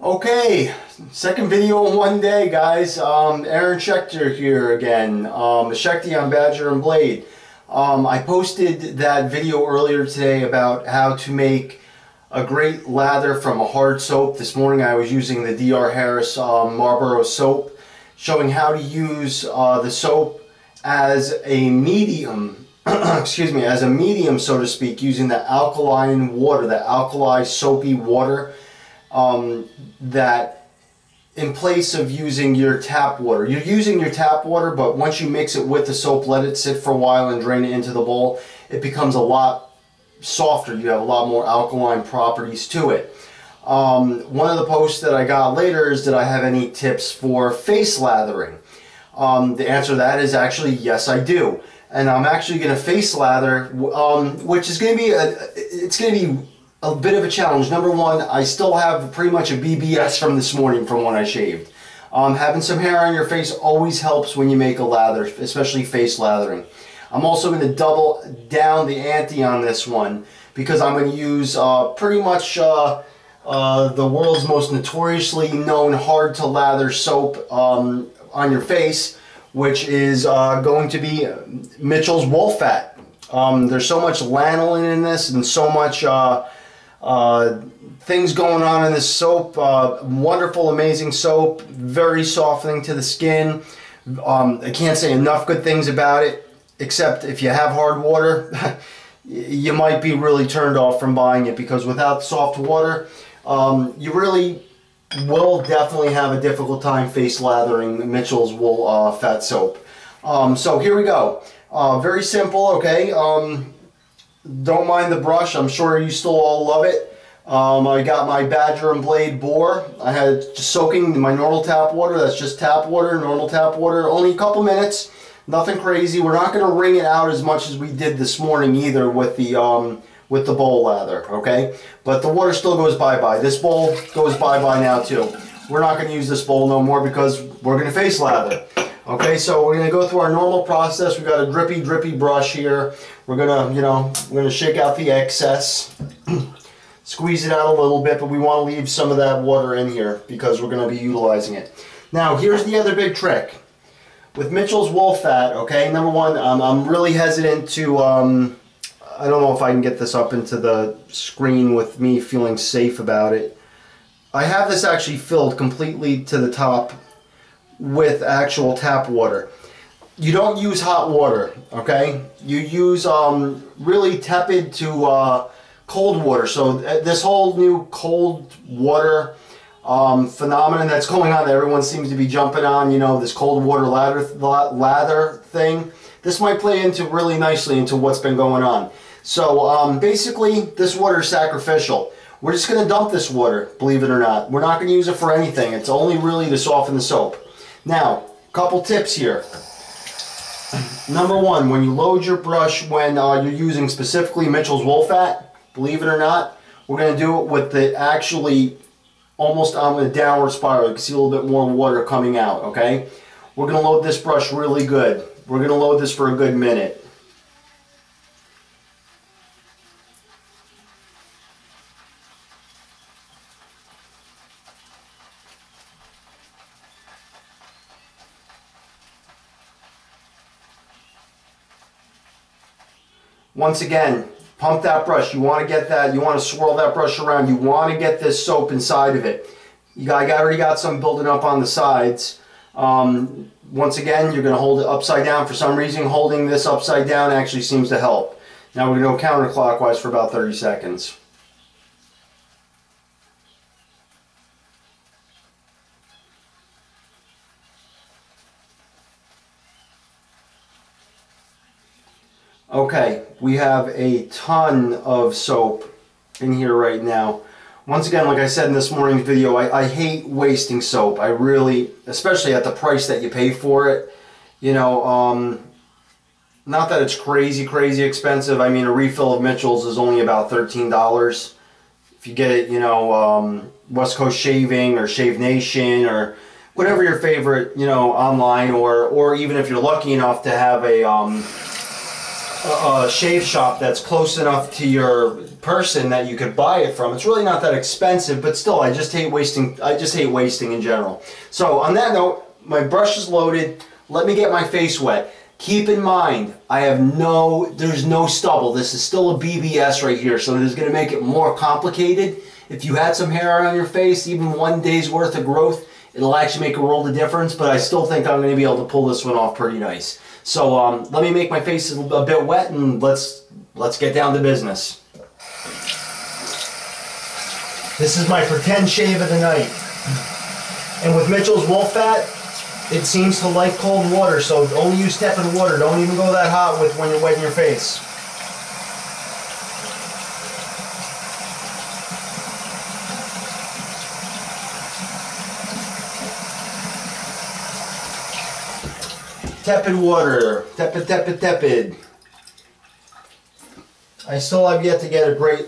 Okay, second video in one day, guys. Aaron Schechter here again. Shekti on Badger and Blade. I posted that video earlier today about how to make a great lather from a hard soap. This morning I was using the D.R. Harris Marlboro soap, showing how to use the soap as a medium, excuse me, as a medium, so to speak, using the alkaline water, the alkali soapy water. That in place of using your tap water. You're using your tap water, but once you mix it with the soap, let it sit for a while and drain it into the bowl, it becomes a lot softer. You have a lot more alkaline properties to it. One of the posts that I got later is, did I have any tips for face lathering? The answer to that is actually yes, I do. And I'm actually going to face lather, which is going to be it's going to be a bit of a challenge. Number one, I still have pretty much a BBS from this morning from when I shaved. Having some hair on your face always helps when you make a lather, especially face lathering. I'm also going to double down the ante on this one because I'm going to use pretty much the world's most notoriously known hard to lather soap on your face, which is going to be Mitchell's Wolf Fat. There's so much lanolin in this and so much things going on in this soap. Wonderful, amazing soap, very softening to the skin. I can't say enough good things about it, except if you have hard water, you might be really turned off from buying it, because without soft water, you really will definitely have a difficult time face lathering Mitchell's Wool Fat soap. So here we go. Very simple, okay? Don't mind the brush. I'm sure you still all love it. I got my Badger and Blade bore. I had it just soaking in my normal tap water. That's just tap water, normal tap water. Only a couple minutes. Nothing crazy. We're not going to wring it out as much as we did this morning either with the bowl lather, okay? But the water still goes bye-bye. This bowl goes bye-bye now too. We're not going to use this bowl no more because we're going to face lather. Okay, so we're going to go through our normal process. We've got a drippy brush here. We're going to, we're going to shake out the excess, squeeze it out a little bit, but we want to leave some of that water in here because we're going to be utilizing it. Now, here's the other big trick. With Mitchell's Wolf Fat, okay, number one, I'm really hesitant to, I don't know if I can get this up into the screen with me feeling safe about it. I have this actually filled completely to the top with actual tap water. You don't use hot water, okay? You use really tepid to cold water. So this whole new cold water phenomenon that's going on that everyone seems to be jumping on, this cold water lather thing, this might play into really nicely into what's been going on. So basically, this water is sacrificial. We're just going to dump this water, believe it or not. We're not going to use it for anything. It's only really to soften the soap. Now, a couple tips here. Number one, when you load your brush when you're using specifically Mitchell's Wolf Fat, believe it or not, we're going to do it with the actually almost on a downward spiral. You can see a little bit more water coming out, okay? We're going to load this brush really good. We're going to load this for a good minute. Once again, pump that brush. You want to get that, you want to swirl that brush around. You want to get this soap inside of it. I already got some building up on the sides. Once again, you're going to hold it upside down. For some reason, holding this upside down actually seems to help. Now we're going to go counterclockwise for about 30 seconds. Okay, we have a ton of soap in here right now. Once again, like I said in this morning's video, I hate wasting soap. I really, especially at the price that you pay for it. Not that it's crazy expensive. I mean, a refill of Mitchell's is only about $13. If you get it, West Coast Shaving or Shave Nation or whatever your favorite, online, or even if you're lucky enough to have a a shave shop that's close enough to your person that you could buy it from. It's really not that expensive, but still, I just hate wasting. I just hate wasting in general. So on that note, my brush is loaded. Let me get my face wet. Keep in mind, there's no stubble. This is still a BBS right here, so it is going to make it more complicated. If you had some hair on your face, even 1 day's worth of growth, it'll actually make a world of difference, but I still think I'm going to be able to pull this one off pretty nice. So let me make my face a bit wet, and let's get down to business. This is my pretend shave of the night. And with Mitchell's Wolf Fat, it seems to like cold water, so only use tepid water. Don't even go that hot when you're wetting your face. Tepid water. Tepid, tepid, tepid. I still have yet to get a great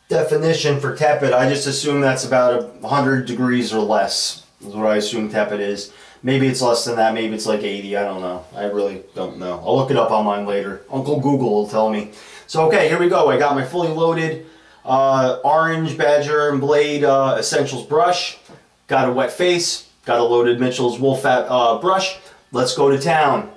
definition for tepid. I just assume that's about 100 degrees or less. Is what I assume tepid is. Maybe it's less than that. Maybe it's like 80. I don't know. I really don't know. I'll look it up online later. Uncle Google will tell me. So okay, here we go. I got my fully loaded orange Badger and Blade Essentials brush. Got a wet face. Got a loaded Mitchell's Wolf Fat brush. Let's go to town.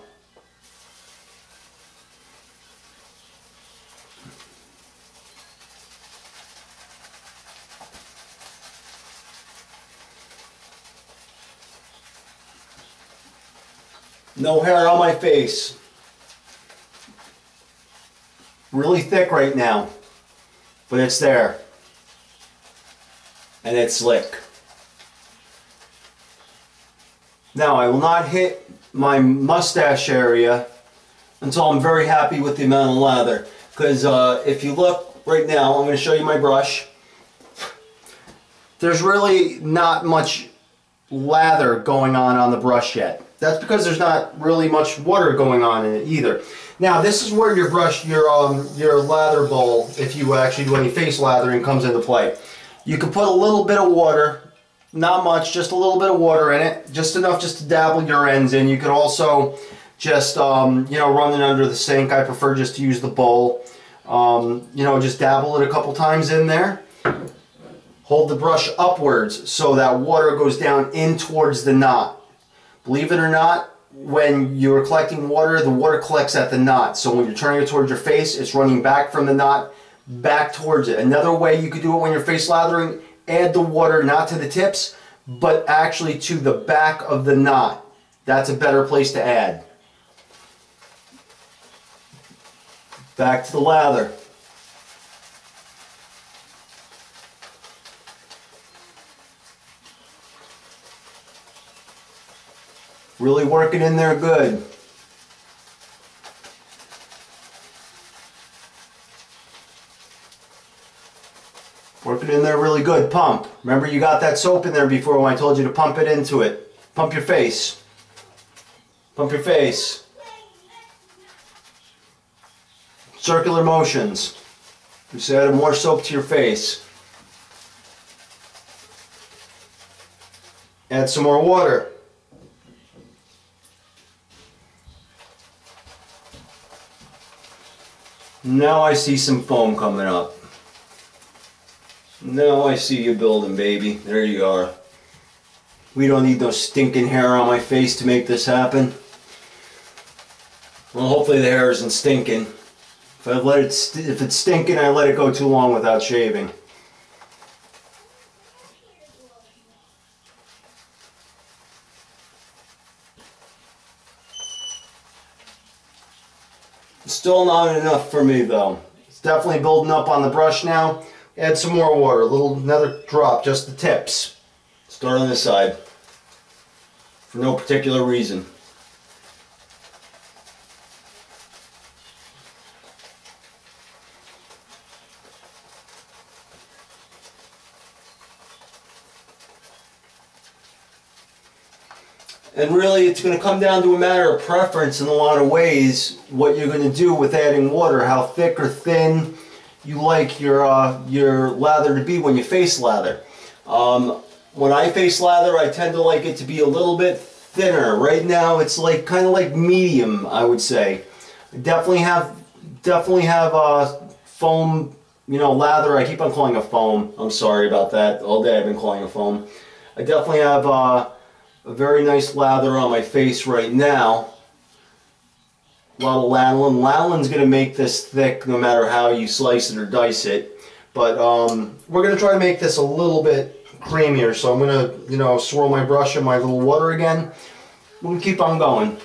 No hair on my face. Really thick right now, but it's there. And it's slick. Now I will not hit my mustache area until I'm very happy with the amount of lather. Because if you look right now, I'm going to show you my brush. There's really not much lather going on the brush yet. That's because there's not really much water going on in it either. Now this is where your brush, your lather bowl, if you actually do any face lathering, comes into play. You can put a little bit of water. Not much, just a little bit of water in it, just enough just to dabble your ends in. You could also just, run it under the sink. I prefer just to use the bowl. Just dabble it a couple times in there. Hold the brush upwards so that water goes down in towards the knot. Believe it or not, when you're collecting water, the water collects at the knot. So when you're turning it towards your face, it's running back from the knot, back towards it. Another way you could do it when you're face lathering, add the water not to the tips, but actually to the back of the knot. That's a better place to add. Back to the lather. Really working in there good. Working in there really good. Pump. Remember, you got that soap in there before when I told you to pump it into it. Pump your face. Pump your face. Circular motions. Just add more soap to your face. Add some more water. Now I see some foam coming up. Now I see you building, baby. There you are. We don't need no stinking hair on my face to make this happen. Well, hopefully the hair isn't stinking. If it's stinking, I let it go too long without shaving. Still not enough for me though. It's definitely building up on the brush now. Add some more water, another drop, just the tips. Start on this side. For no particular reason. And really, it's going to come down to a matter of preference in a lot of ways, what you're going to do with adding water, how thick or thin you like your lather to be when you face lather. When I face lather, I tend to like it to be a little bit thinner. Right now, it's kind of like medium, I would say. Definitely have foam, you know, lather. I keep on calling it foam. I'm sorry about that. All day I've been calling it foam. I definitely have a very nice lather on my face right now. A lot of lanolin. Lanolin's going to make this thick no matter how you slice it or dice it. But we're going to try to make this a little bit creamier. So I'm going to, you know, swirl my brush in my little water again. We're going to keep on going.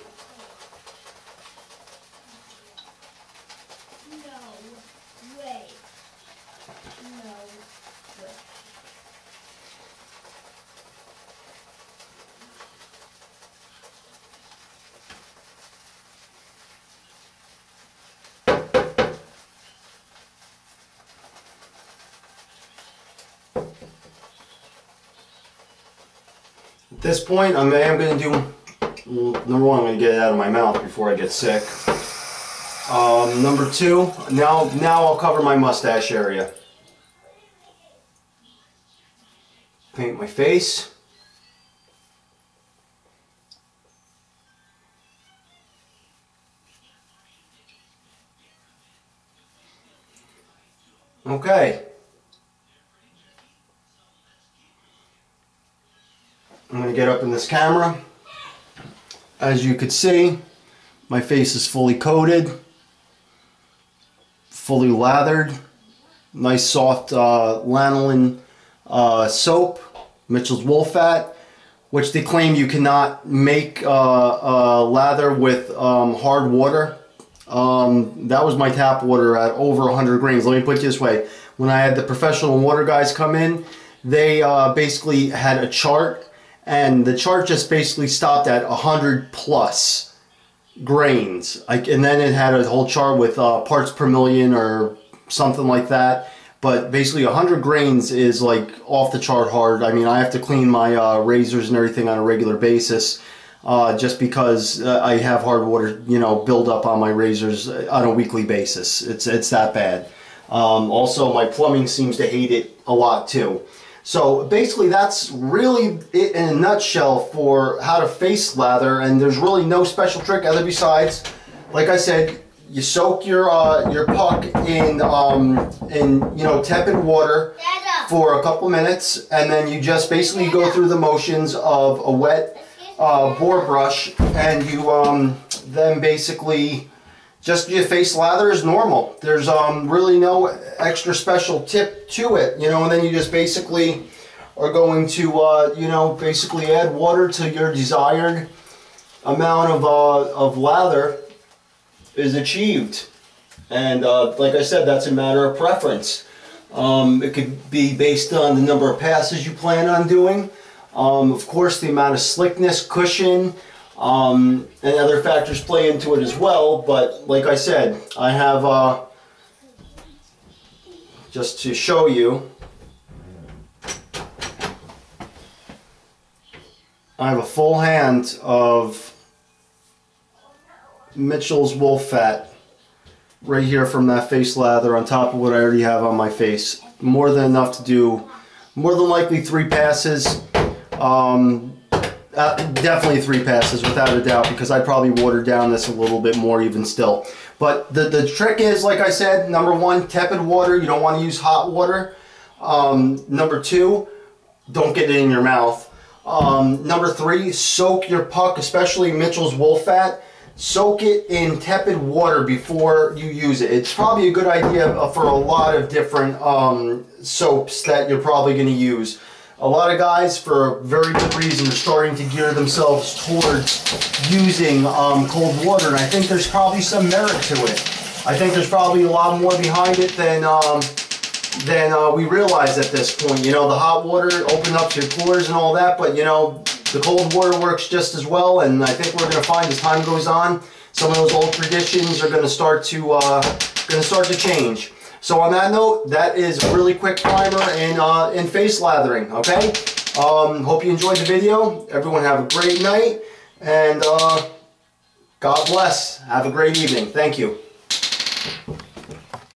At this point, I am going to do, number one, I'm going to get it out of my mouth before I get sick. Number two, now I'll cover my mustache area. Paint my face. Okay. I'm going to get up in this camera. As you could see, my face is fully coated, fully lathered. Nice soft lanolin soap, Mitchell's Wool Fat, which they claim you cannot make lather with hard water. That was my tap water at over 100 grains. Let me put it this way. When I had the professional water guys come in, they basically had a chart, and the chart just basically stopped at 100 plus grains. And then it had a whole chart with parts per million or something like that. But basically 100 grains is like off the chart hard. I mean, I have to clean my razors and everything on a regular basis just because I have hard water, you know, build up on my razors on a weekly basis. It's that bad. Also, my plumbing seems to hate it a lot too. So basically that's really it in a nutshell for how to face lather, and there's really no special trick other besides, like I said, you soak your puck in you know, tepid water for a couple minutes, and then you just basically go through the motions of a wet bore brush, and you then basically just your face lather is normal. There's really no extra special tip to it, you know, and then you just basically are going to you know, basically add water to your desired amount of lather is achieved. And like I said, that's a matter of preference. It could be based on the number of passes you plan on doing. Of course, the amount of slickness, cushion, and other factors play into it as well. But like I said, I have, just to show you, I have a full hand of Mitchell's Wool Fat right here from that face lather on top of what I already have on my face. More than enough to do, more than likely 3 passes. Definitely 3 passes without a doubt, because I'd probably water down this a little bit more even still. But the trick is, like I said, number 1, tepid water. You don't want to use hot water. Number 2, don't get it in your mouth. Number 3, soak your puck, especially Mitchell's Wool Fat. Soak it in tepid water before you use it. It's probably a good idea for a lot of different soaps that you're probably going to use. A lot of guys, for a very good reason, are starting to gear themselves towards using cold water, and I think there's probably some merit to it. I think there's probably a lot more behind it than we realize at this point. You know, the hot water opened up your pores and all that, but you know, the cold water works just as well, and I think we're going to find as time goes on, some of those old traditions are going to start to change. So on that note, that is a really quick primer in face lathering, okay? Hope you enjoyed the video. Everyone have a great night, and God bless. Have a great evening. Thank you.